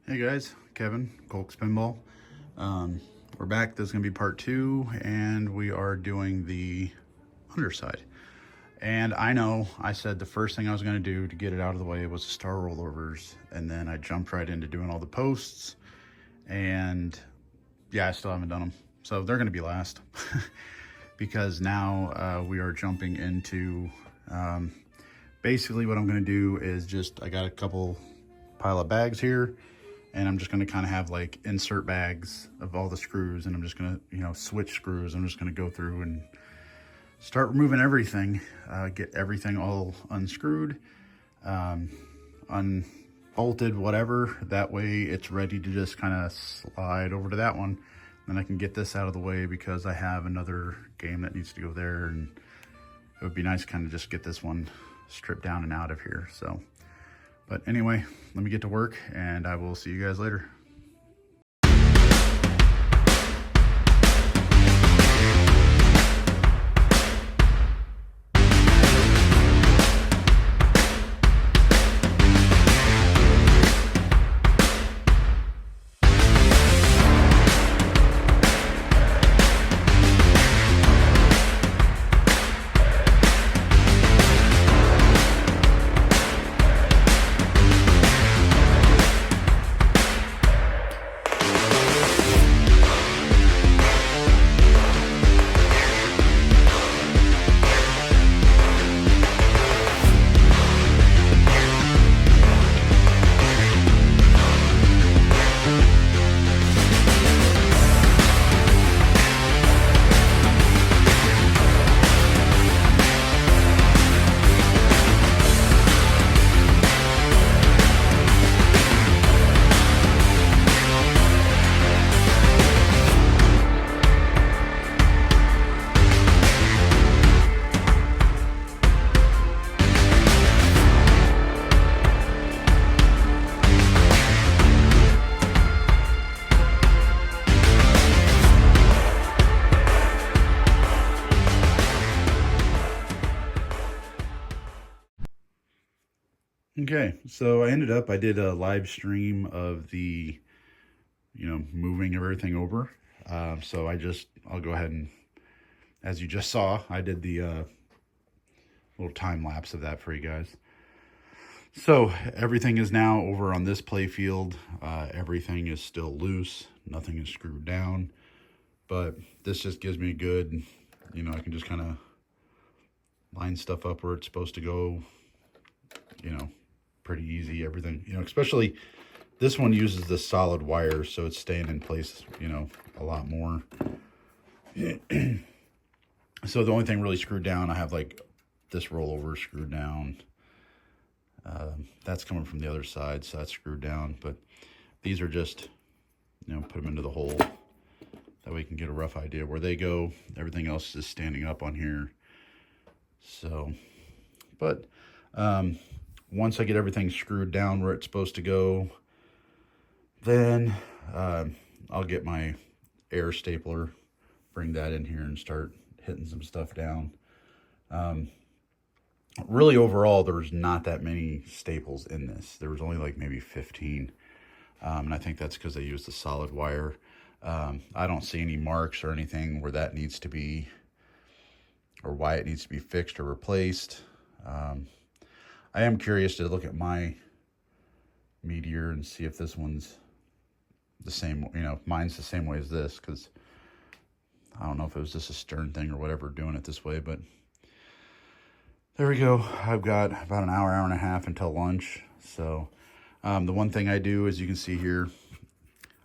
Hey guys, Kevin, Colk's Pinball. We're back. This is going to be part 2, and we are doing the underside. And I know I said the first thing I was going to do to get it out of the way was to start rollovers, and then I jumped right into doing all the posts, and yeah, I still haven't done them. So they're going to be last because now we are jumping into basically what I'm going to do is I got a couple pile of bags here, and I'm just going to kind of have like insert bags of all the screws, and I'm just going to, switch screws. I'm just going to go through and start removing everything, get everything all unscrewed, unbolted, whatever. That way it's ready to just kind of slide over to that one. Then I can get this out of the way because I have another game that needs to go there, and it would be nice to kind of just get this one stripped down and out of here. So, but anyway, let me get to work, and I will see you guys later. Okay, so I did a live stream of the, moving everything over. So I'll go ahead and, as you just saw, I did the little time lapse of that for you guys. So everything is now over on this play field. Everything is still loose. Nothing is screwed down. But this just gives me a good, I can just kind of line stuff up where it's supposed to go, pretty easy, everything, especially this one uses the solid wire, so it's staying in place, a lot more. So the only thing really screwed down, I have like this rollover screwed down. That's coming from the other side, so that's screwed down, but these are just, put them into the hole. That way you can get a rough idea where they go. Everything else is standing up on here. So, but, once I get everything screwed down where it's supposed to go, then I'll get my air stapler, bring that in here and start hitting some stuff down. Really, overall, there's not that many staples in this. There was only like maybe 15. And I think that's because I used the solid wire. I don't see any marks or anything where that needs to be, or why it needs to be fixed or replaced. I am curious to look at my Meteor and see if this one's the same, mine's the same way as this, because I don't know if it was just a Stern thing or whatever doing it this way, but there we go. I've got about an hour and a half until lunch. So the one thing I do, as you can see here,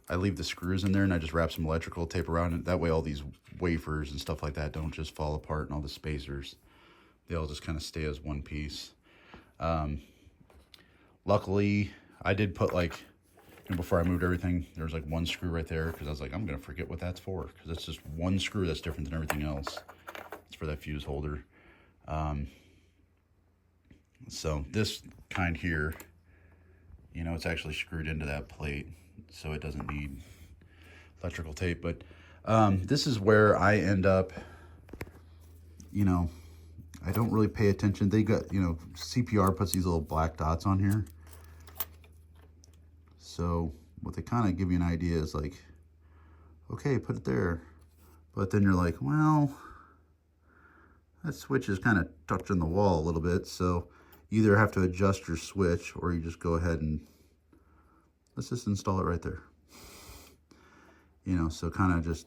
I leave the screws in there and I just wrap some electrical tape around it. That way all these wafers and stuff like that don't just fall apart, and all the spacers, they all just kind of stay as one piece. Luckily, I did put before I moved everything, there was like one screw right there, because I was like, I'm going to forget what that's for, because it's just one screw that's different than everything else. It's for that fuse holder. So this kind here, it's actually screwed into that plate, so it doesn't need electrical tape. But this is where I end up, I don't really pay attention. They got, CPR puts these little black dots on here. So what they kind of give you an idea is like, okay, put it there. But then you're like, well, that switch is kind of touching the wall a little bit. So you either have to adjust your switch or you just go ahead and let's just install it right there. You know, so kind of just,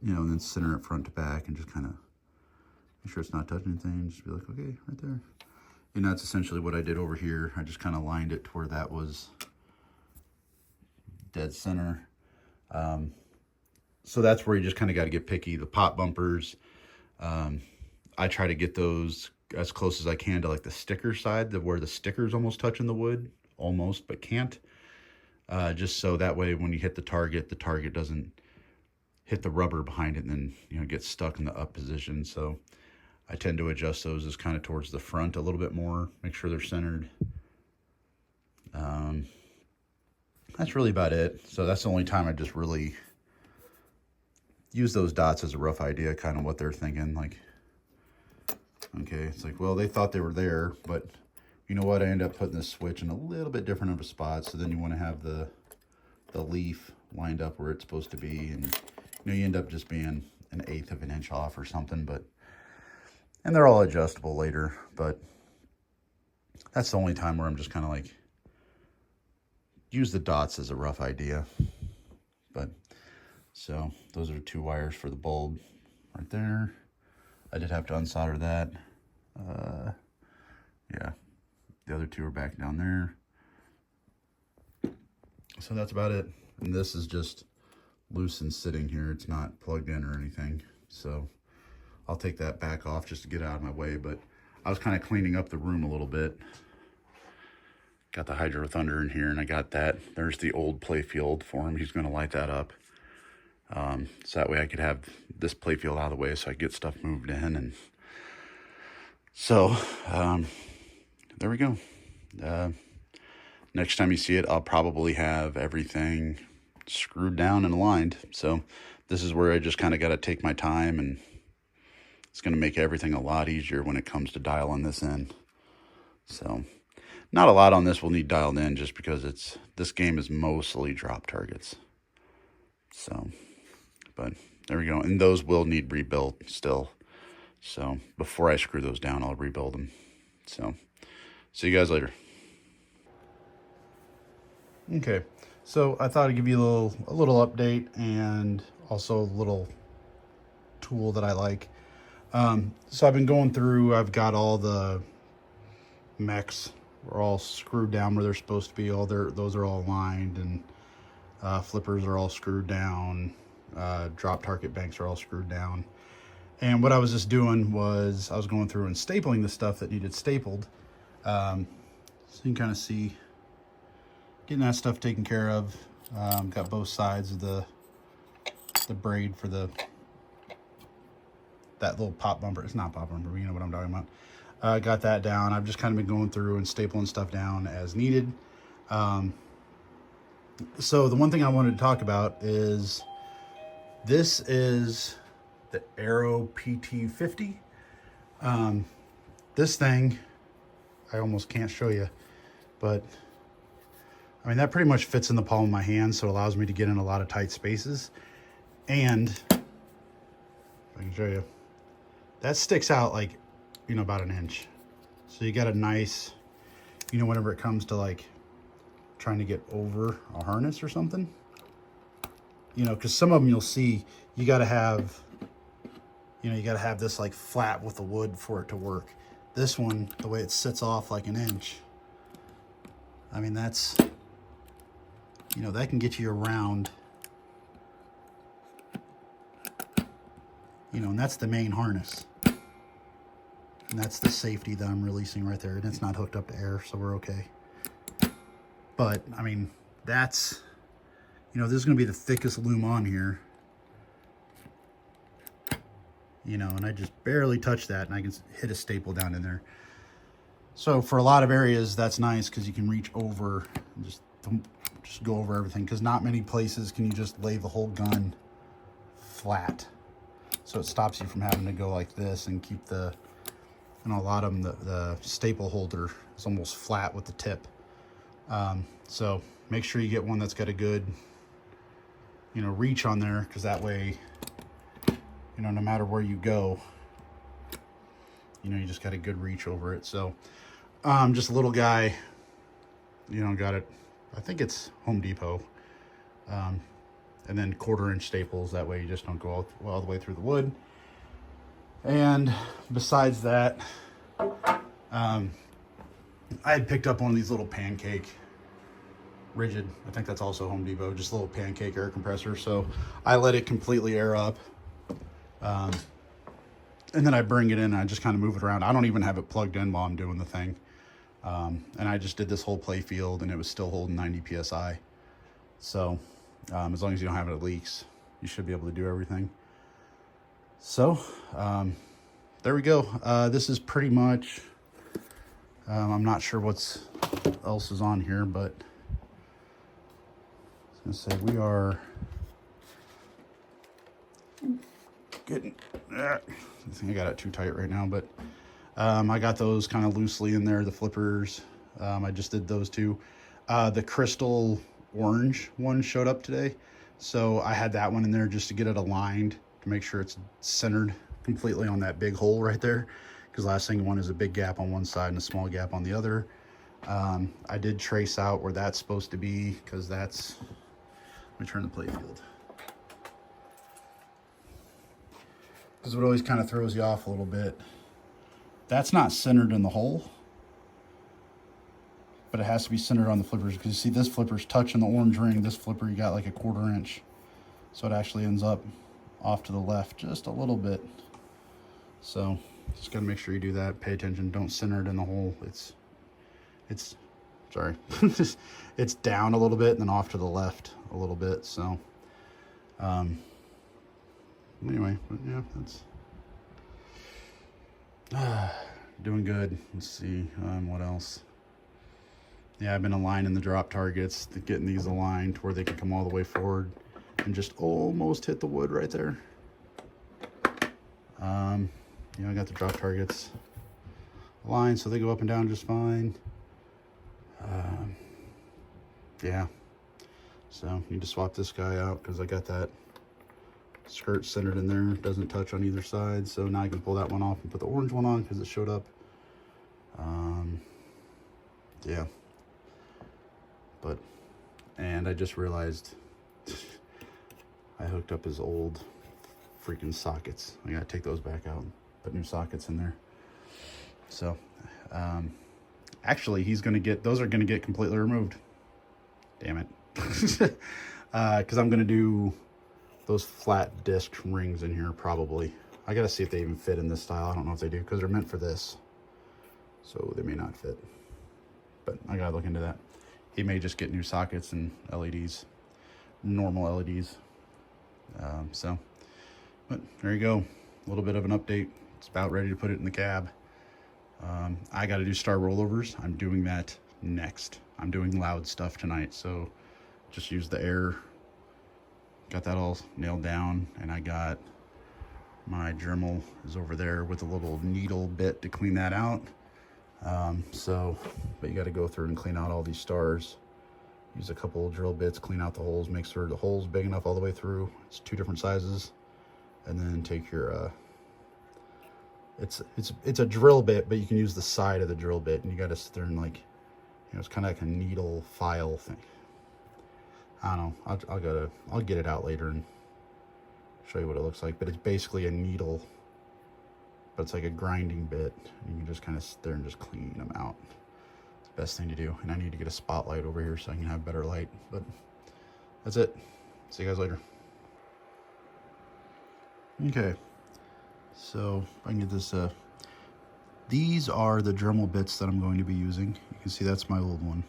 you know, and then center it front to back and just kind of make sure it's not touching anything. Just be like, okay, right there. And that's essentially what I did over here. I just kind of lined it to where that was dead center. So that's where you just kind of got to get picky. The pop bumpers, I try to get those as close as I can to like the sticker side, where the sticker's almost touching the wood, almost, but can't. Just so that way when you hit the target doesn't hit the rubber behind it and then, you know, get stuck in the up position. So I tend to adjust those as kind of towards the front a little bit more, make sure they're centered. That's really about it. So that's the only time I just really use those dots as a rough idea, kind of what they're thinking. Like, okay, it's like, well, they thought they were there, but you know what? I end up putting this switch in a little bit different of a spot. So then you want to have the leaf lined up where it's supposed to be. And, you know, you end up just being 1/8 of an inch off or something, and they're all adjustable later, but that's the only time where I'm just kind of like, use the dots as a rough idea. But so those are 2 wires for the bulb right there. I did have to unsolder that. Yeah, the other 2 are back down there. So that's about it. And this is just loose and sitting here. It's not plugged in or anything. So I'll take that back off just to get out of my way. But I was kind of cleaning up the room a little bit. Got the Hydro Thunder in here, and I got that. There's the old playfield for him. He's going to light that up. So that way I could have this playfield out of the way so I get stuff moved in. And so there we go. Next time you see it, I'll probably have everything screwed down and aligned. So this is where I just kind of got to take my time, and it's going to make everything a lot easier when it comes to dialing this in. So not a lot on this will need dialed in, just because this game is mostly drop targets. So, but there we go. And those will need rebuilt still. So before I screw those down, I'll rebuild them. So see you guys later. Okay, so I thought I'd give you a little update and also a little tool that I like. So I've been going through, I've got all the mechs are all screwed down where they're supposed to be. Those are all aligned, and flippers are all screwed down. Drop target banks are all screwed down. And what I was just doing was I was going through and stapling the stuff that needed stapled. So you can kind of see getting that stuff taken care of. Got both sides of the braid for that little pop bumper. It's not pop bumper, but you know what I'm talking about. Got that down. I've just kind of been going through and stapling stuff down as needed. So the one thing I wanted to talk about is this is the Meteor Pt2. This thing, I almost can't show you, but I mean, that pretty much fits in the palm of my hand, so it allows me to get in a lot of tight spaces. And I can show you, that sticks out like, you know, about 1 inch. So you got a nice, you know, whenever it comes to like trying to get over a harness or something, you know, because some of them you'll see, you got to have, you know, you got to have this like flat with the wood for it to work. This one, the way it sits off like 1 inch, I mean, that's, you know, that can get you around, you know, and that's the main harness. And that's the safety that I'm releasing right there. And it's not hooked up to air, so we're okay. But, I mean, that's, you know, this is going to be the thickest loom on here. You know, and I just barely touch that, and I can hit a staple down in there. So for a lot of areas, that's nice because you can reach over and just go over everything, because not many places can you just lay the whole gun flat. So it stops you from having to go like this and keep the, you know, a lot of them, the staple holder is almost flat with the tip. So make sure you get one that's got a good, you know, reach on there, because that way, you know, no matter where you go, you know, you just got a good reach over it. So just a little guy, you know, got it, I think it's Home Depot. And then 1/4-inch staples, that way you just don't go all the way through the wood. And besides that, I had picked up one of these little pancake rigid, I think that's also Home Depot, just a little pancake air compressor. So I let it completely air up, and then I bring it in and I just kind of move it around. I don't even have it plugged in while I'm doing the thing. And I just did this whole play field and it was still holding 90 PSI. So as long as you don't have it leaks, you should be able to do everything. So there we go. This is pretty much, I'm not sure what else is on here, but I was gonna say we are getting, I think I got it too tight right now, but I got those kind of loosely in there, the flippers. I just did those two. The crystal orange one showed up today, so I had that one in there just to get it aligned, to make sure it's centered completely on that big hole right there, because last thing you want is a big gap on one side and a small gap on the other. I did trace out where that's supposed to be, because that's, let me turn the play field, because what always kind of throws you off a little bit, that's not centered in the hole, but it has to be centered on the flippers, because you see this flipper's touching the orange ring. This flipper, you got like a 1/4 inch. So it actually ends up off to the left just a little bit. So just gotta make sure you do that. Pay attention, don't center it in the hole. It's sorry, it's down a little bit and then off to the left a little bit. So anyway, but yeah, that's doing good. Let's see, what else? Yeah, I've been aligning the drop targets, getting these aligned to where they can come all the way forward and just almost hit the wood right there. You know, I got the drop targets aligned so they go up and down just fine. Yeah, so need to swap this guy out because I got that skirt centered in there. It doesn't touch on either side, so now I can pull that one off and put the orange one on because it showed up. Yeah. And I just realized I hooked up his old freaking sockets. I gotta take those back out and put new sockets in there. So actually he's gonna get, those are gonna get completely removed. Damn it. Because I'm gonna do those flat disc rings in here probably. I gotta see if they even fit in this style. I don't know if they do, because they're meant for this, so they may not fit, but I gotta look into that. He may just get new sockets and LEDs, normal LEDs. So, but there you go. A little bit of an update. It's about ready to put it in the cab. I got to do star rollovers. I'm doing that next. I'm doing loud stuff tonight, so just use the air. Got that all nailed down, and I got my Dremel is over there with a little needle bit to clean that out. But you got to go through and clean out all these stars. Use a couple of drill bits, clean out the holes, make sure the hole's big enough all the way through. It's 2 different sizes. And then take your, it's a drill bit, but you can use the side of the drill bit, and you got to sit there and, like, you know, it's kind of like a needle file thing. I don't know. I'll get it out later and show you what it looks like. But it's basically a needle, but it's like a grinding bit. And you can just kind of sit there and just clean them out. It's the best thing to do. And I need to get a spotlight over here so I can have better light. But that's it. See you guys later. Okay. So if I can get this, these are the Dremel bits that I'm going to be using. You can see that's my old one.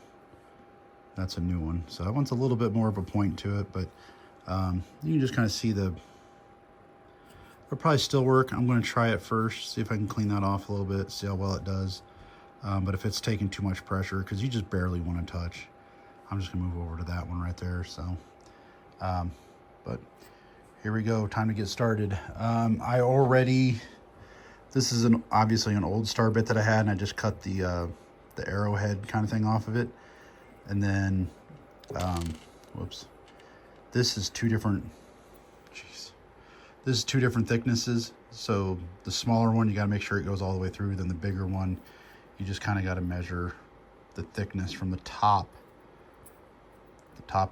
That's a new one. So that one's a little bit more of a point to it, but you can just kind of see it'll probably still work. I'm going to try it first, see if I can clean that off a little bit, see how well it does. But if it's taking too much pressure, because you just barely want to touch, I'm just going to move over to that one right there. So, but here we go. Time to get started. This is obviously an old star bit that I had, and I just cut the arrowhead kind of thing off of it. And then Whoops. This is two different, jeez. This is two different thicknesses. So the smaller one, you got to make sure it goes all the way through. Then the bigger one, you just kind of got to measure the thickness from the top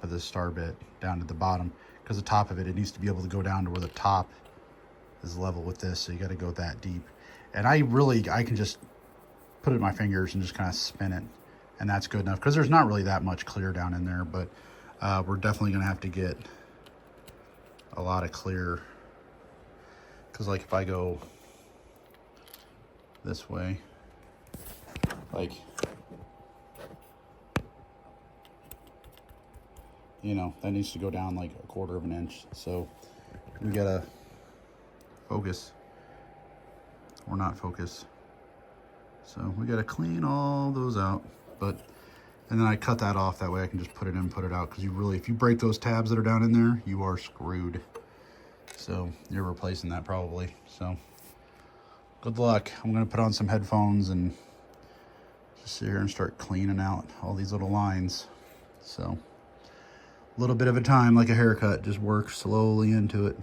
of the star bit down to the bottom, because the top of it needs to be able to go down to where the top is level with this. So you got to go that deep. And I can just put it in my fingers and just kind of spin it, and that's good enough, because there's not really that much clear down in there. But we're definitely gonna have to get a lot of clear, because like if I go this way, like, you know, that needs to go down like 1/4 of an inch. So we gotta focus or not focus. So we gotta clean all those out. And then I cut that off, that way I can just put it in, put it out, because if you break those tabs that are down in there, you are screwed. So you're replacing that probably. So good luck. I'm gonna put on some headphones and just sit here and start cleaning out all these little lines. So a little bit of a time, like a haircut, just work slowly into it.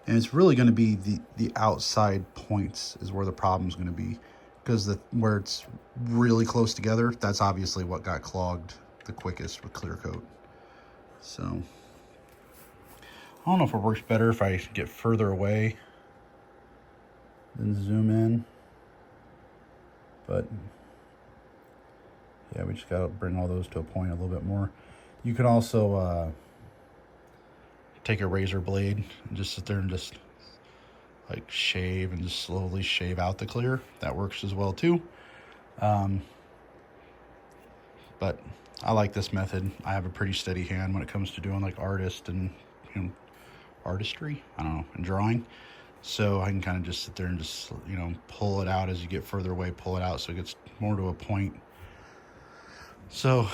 And it's really going to be the outside points is where the problem's going to be, because where it's really close together, that's obviously what got clogged the quickest with clear coat. So I don't know if it works better if I get further away than zoom in, but yeah, we just got to bring all those to a point a little bit more. You can also take a razor blade and just sit there and just like shave and just slowly shave out the clear. That works as well too. But I like this method. I have a pretty steady hand when it comes to doing like artistry, I don't know, and drawing. So I can kind of just sit there and just, you know, pull it out as you get further away, pull it out so it gets more to a point. So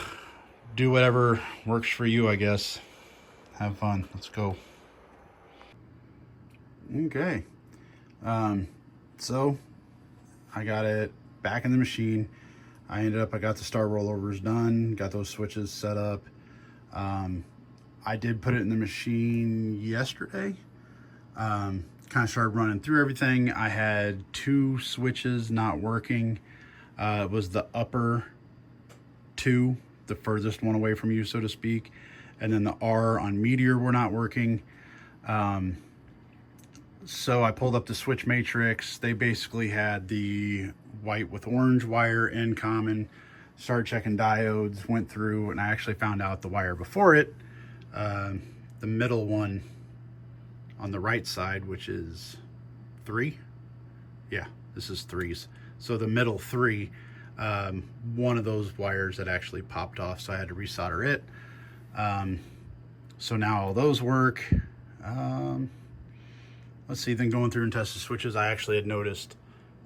do whatever works for you, I guess. Have fun. Let's go. Okay. So I got it back in the machine. I got the star rollovers done, got those switches set up. I did put it in the machine yesterday. Kind of started running through everything. I had 2 switches not working. It was the upper 2, the furthest one away from you, so to speak, and then the R on Meteor were not working. So I pulled up the switch matrix. They basically had the white with orange wire in common. Started checking diodes, went through, and I actually found out the wire before it, the middle one on the right side, which is 3. Yeah, this is 3s. So the middle 3, one of those wires that actually popped off, so I had to resolder it. So now all those work. Let's see, then going through and test the switches, I actually had noticed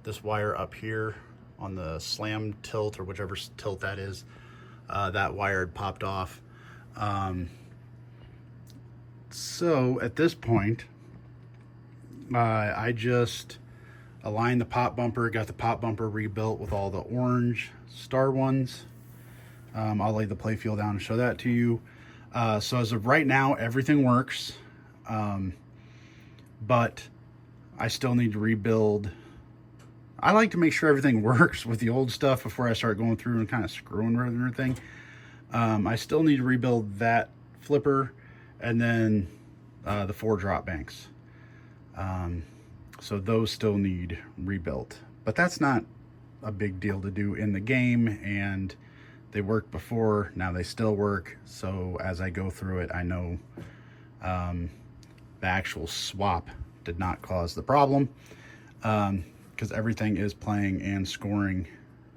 this wire up here on the slam tilt, or whichever tilt that is, that wire had popped off. So at this point, I just aligned the pop bumper, got the pop bumper rebuilt with all the orange star ones. I'll lay the playfield down and show that to you. So as of right now, everything works. But I still need to rebuild. I like to make sure everything works with the old stuff before I start going through and kind of screwing with everything. I still need to rebuild that flipper and then the 4 drop banks. So those still need rebuilt, but that's not a big deal to do in the game, and they worked before, now they still work. So as I go through it, I know the actual swap did not cause the problem, because everything is playing and scoring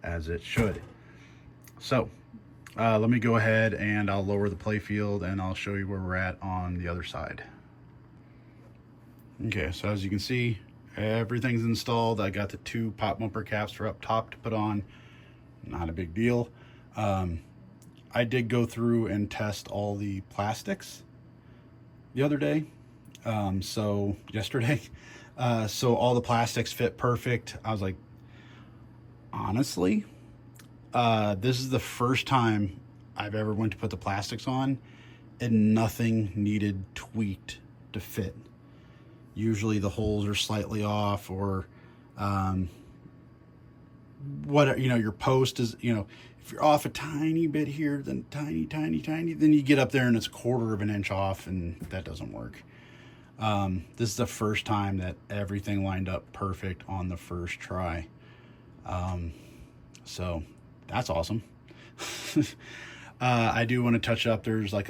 as it should. So let me go ahead and I'll lower the playfield and I'll show you where we're at on the other side. Okay, so as you can see, everything's installed. I got the 2 pop bumper caps for up top to put on. Not a big deal. I did go through and test all the plastics the other day. So yesterday, so all the plastics fit perfect. I was like, honestly, this is the first time I've ever went to put the plastics on, and nothing needed tweaked to fit. Usually the holes are slightly off, or what, you know, your post is, you know, if you're off a tiny bit here, then tiny, then you get up there and it's 1/4 of an inch off, and that doesn't work. This is the first time that everything lined up perfect on the first try. So that's awesome. I do want to touch up. There's like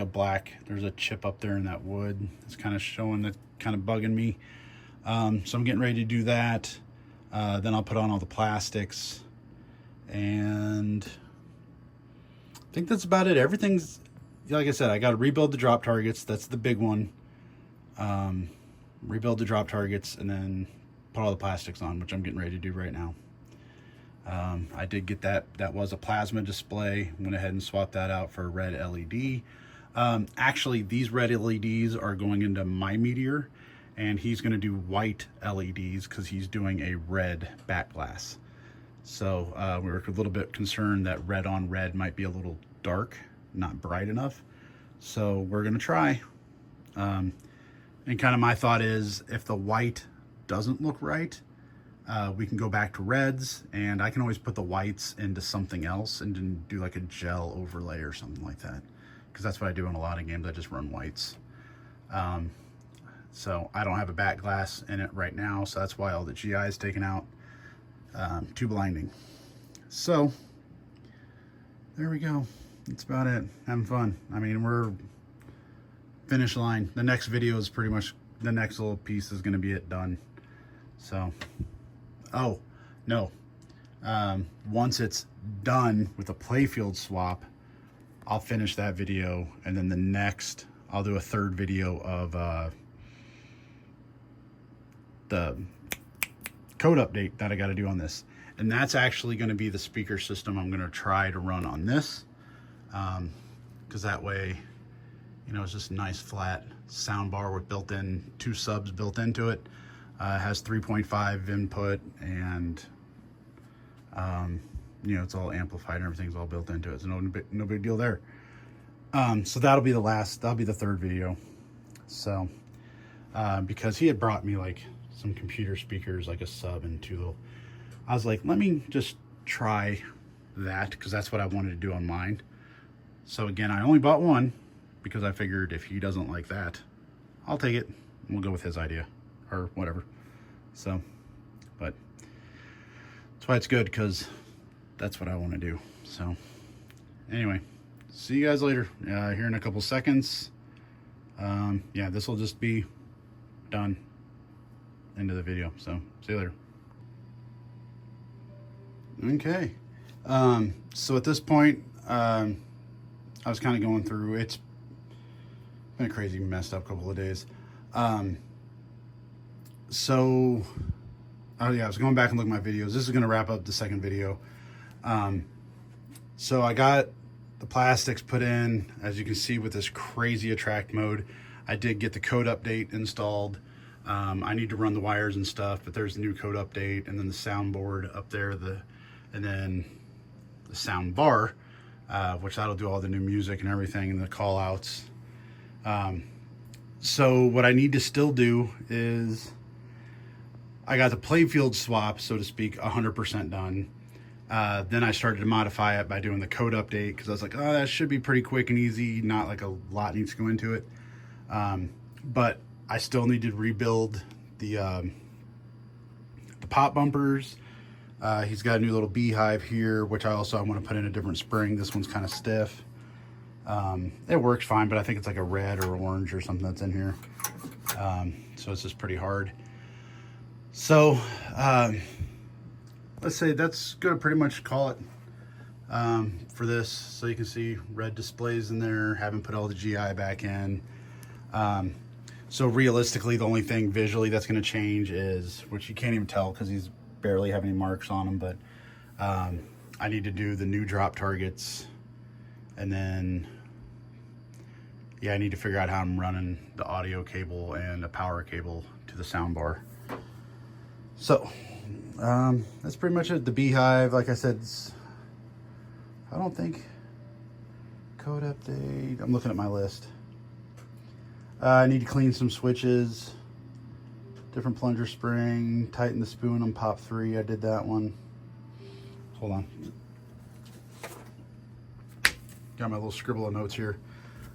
there's a chip up there in that wood. It's kind of showing, that kind of bugging me. So I'm getting ready to do that. Then I'll put on all the plastics, and I think that's about it. Everything's, like I said, I got to rebuild the drop targets. That's the big one. Rebuild the drop targets and then put all the plastics on, which I'm getting ready to do right now. I did get that was a plasma display. Went ahead and swapped that out for a red LED. Actually, these red LEDs are going into my Meteor, and he's going to do white LEDs because he's doing a red back glass. So we were a little bit concerned that red on red might be a little dark, not bright enough. So we're going to try. And kind of my thought is, if the white doesn't look right, we can go back to reds, and I can always put the whites into something else and then do like a gel overlay or something like that. Because that's what I do in a lot of games. I just run whites. So I don't have a back glass in it right now, so that's why all the GI is taken out. Too blinding. So there we go. That's about it. Having fun. I mean, we're finish line. The next video is pretty much, the next little piece is going to be it done. So, oh no, once it's done with the playfield swap, I'll finish that video, and then the next I'll do a third video of the code update that I got to do on this, and that's actually going to be the speaker system I'm going to try to run on this, because that way, you know, it's just a nice flat sound bar with built-in 2 subs built into it. It has 3.5 input, and you know, it's all amplified and everything's all built into it. So no big deal there. So that'll be the third video. So because he had brought me like some computer speakers, like a sub and 2 little, I was like, let me just try that, because that's what I wanted to do on mine. So again, I only bought one, because I figured if he doesn't like that, I'll take it. We'll go with his idea or whatever. So, but that's why it's good, because that's what I want to do. So anyway, see you guys later. Here in a couple seconds. Yeah, this will just be done. End of the video. So see you later. Okay. So at this point, I was kind of going through, it's been a crazy messed up couple of days. So oh yeah, I was going back and looking at my videos. This is going to wrap up the second video. So I got the plastics put in, as you can see, with this crazy attract mode. I did get the code update installed. I need to run the wires and stuff, but there's the new code update, and then the soundboard up there, and then the sound bar, which that'll do all the new music and everything, and the call outs. So what I need to still do is, I got the playfield swap, so to speak, 100% done. Then I started to modify it by doing the code update, because I was like, oh, that should be pretty quick and easy, not like a lot needs to go into it. But I still need to rebuild the pop bumpers. He's got a new little beehive here, which I want to put in a different spring. This one's kind of stiff. It works fine, but I think it's like a red or orange or something that's in here. So it's just pretty hard. So let's say that's gonna pretty much call it for this. So you can see red displays in there. Haven't put all the GI back in. So realistically, the only thing visually that's going to change is, which you can't even tell because he's barely have any marks on him, but I need to do the new drop targets, and then yeah, I need to figure out how I'm running the audio cable and a power cable to the sound bar. So that's pretty much it. The beehive, like I said, I don't think Code update. I'm looking at my list. I need to clean some switches. Different plunger spring. Tighten the spoon on pop 3. I did that one. Hold on. Got my little scribble of notes here.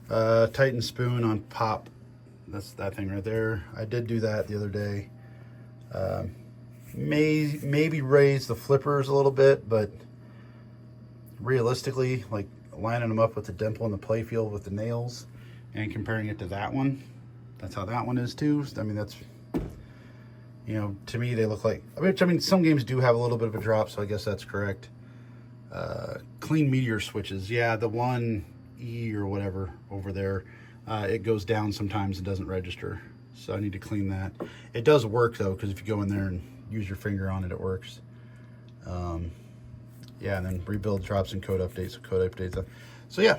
Tighten spoon on pop. That's that thing right there. I did do that the other day. Maybe raise the flippers a little bit, but realistically, like lining them up with the dimple and the playfield with the nails and comparing it to that one, that's how that one is too. I mean, that's, you know, to me they look like, I mean some games do have a little bit of a drop, so I guess that's correct. Clean Meteor switches. Yeah, the 1E or whatever over there, it goes down sometimes and doesn't register, so I need to clean that. It does work though, because if you go in there and use your finger on it, it works. Yeah, and then rebuild drops and code updates. So yeah,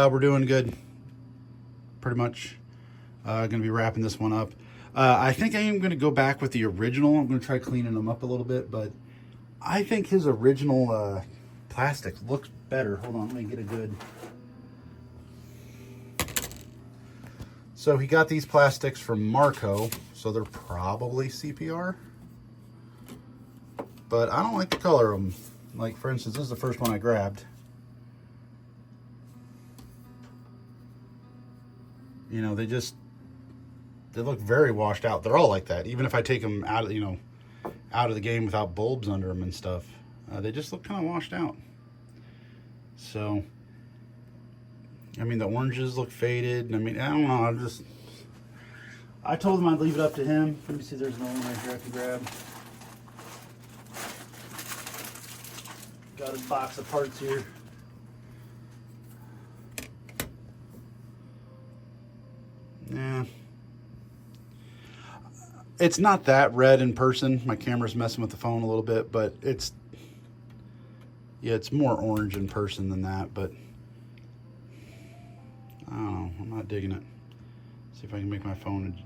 we're doing good. Pretty much gonna be wrapping this one up. I think I am gonna go back with the original. I'm gonna try cleaning them up a little bit, but I think his original plastic looks better. Hold on, let me get a good. So he got these plastics from Marco, so they're probably CPR, but I don't like the color of them. Like, for instance, this is the first one I grabbed. You know, they look very washed out. They're all like that. Even if I take them out of, you know, out of the game without bulbs under them and stuff, they just look kind of washed out. So, I mean, the oranges look faded. I mean, I don't know. I told him I'd leave it up to him. Let me see, there's another one right here I can grab. Got his box of parts here. Yeah. It's not that red in person. My camera's messing with the phone a little bit, but it's, yeah, it's more orange in person than that, but I don't know. I'm not digging it. See if I can make my phone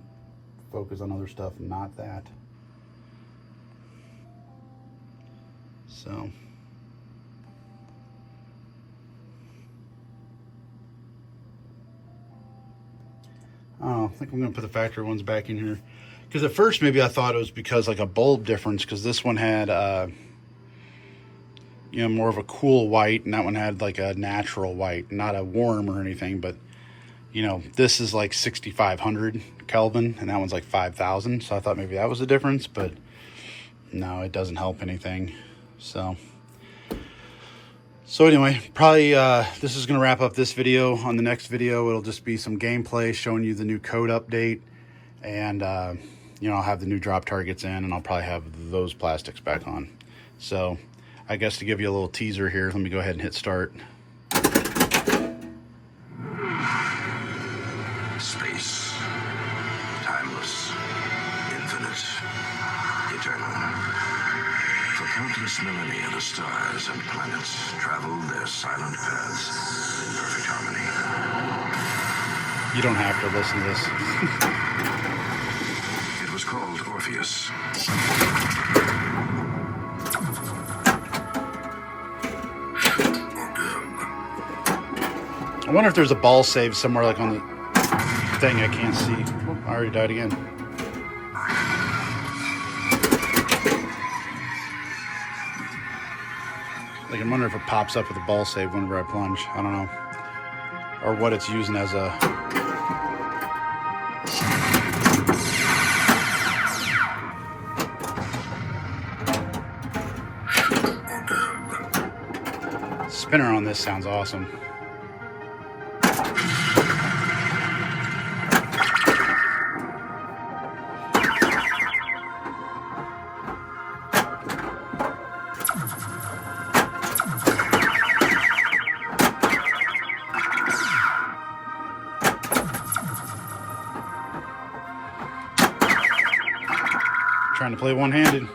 focus on other stuff and not that. So. I think I'm going to put the factory ones back in here. Because at first maybe I thought it was because like a bulb difference, because this one had, you know, more of a cool white, and that one had like a natural white, not a warm or anything, but, you know, this is like 6,500 Kelvin, and that one's like 5,000, so I thought maybe that was the difference, but no, it doesn't help anything. So anyway, probably this is going to wrap up this video. On the next video, it'll just be some gameplay showing you the new code update. And, you know, I'll have the new drop targets in, and I'll probably have those plastics back on. So I guess to give you a little teaser here, let me go ahead and hit start. Space. Timeless. Infinite. Eternal. For countless millennia, the stars and planets traveled their silent paths in perfect harmony. You don't have to listen to this. It was called Orpheus. I wonder if there's a ball save somewhere like on the thing I can't see. Oh, I already died again. Like, I wonder if it pops up with a ball save whenever I plunge. I don't know. Or what it's using as a... Spinner on this sounds awesome. Trying to play one-handed.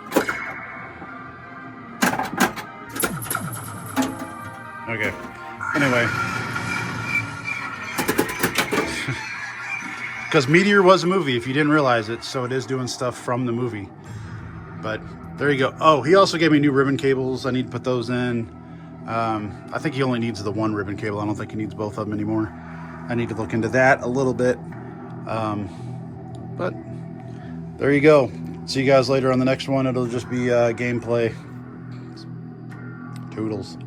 Okay. Anyway. Because Meteor was a movie, if you didn't realize it, so it is doing stuff from the movie. But there you go. Oh, he also gave me new ribbon cables. I need to put those in. I think he only needs the one ribbon cable. I don't think he needs both of them anymore. I need to look into that a little bit. But there you go. See you guys later on the next one. It'll just be gameplay. Toodles.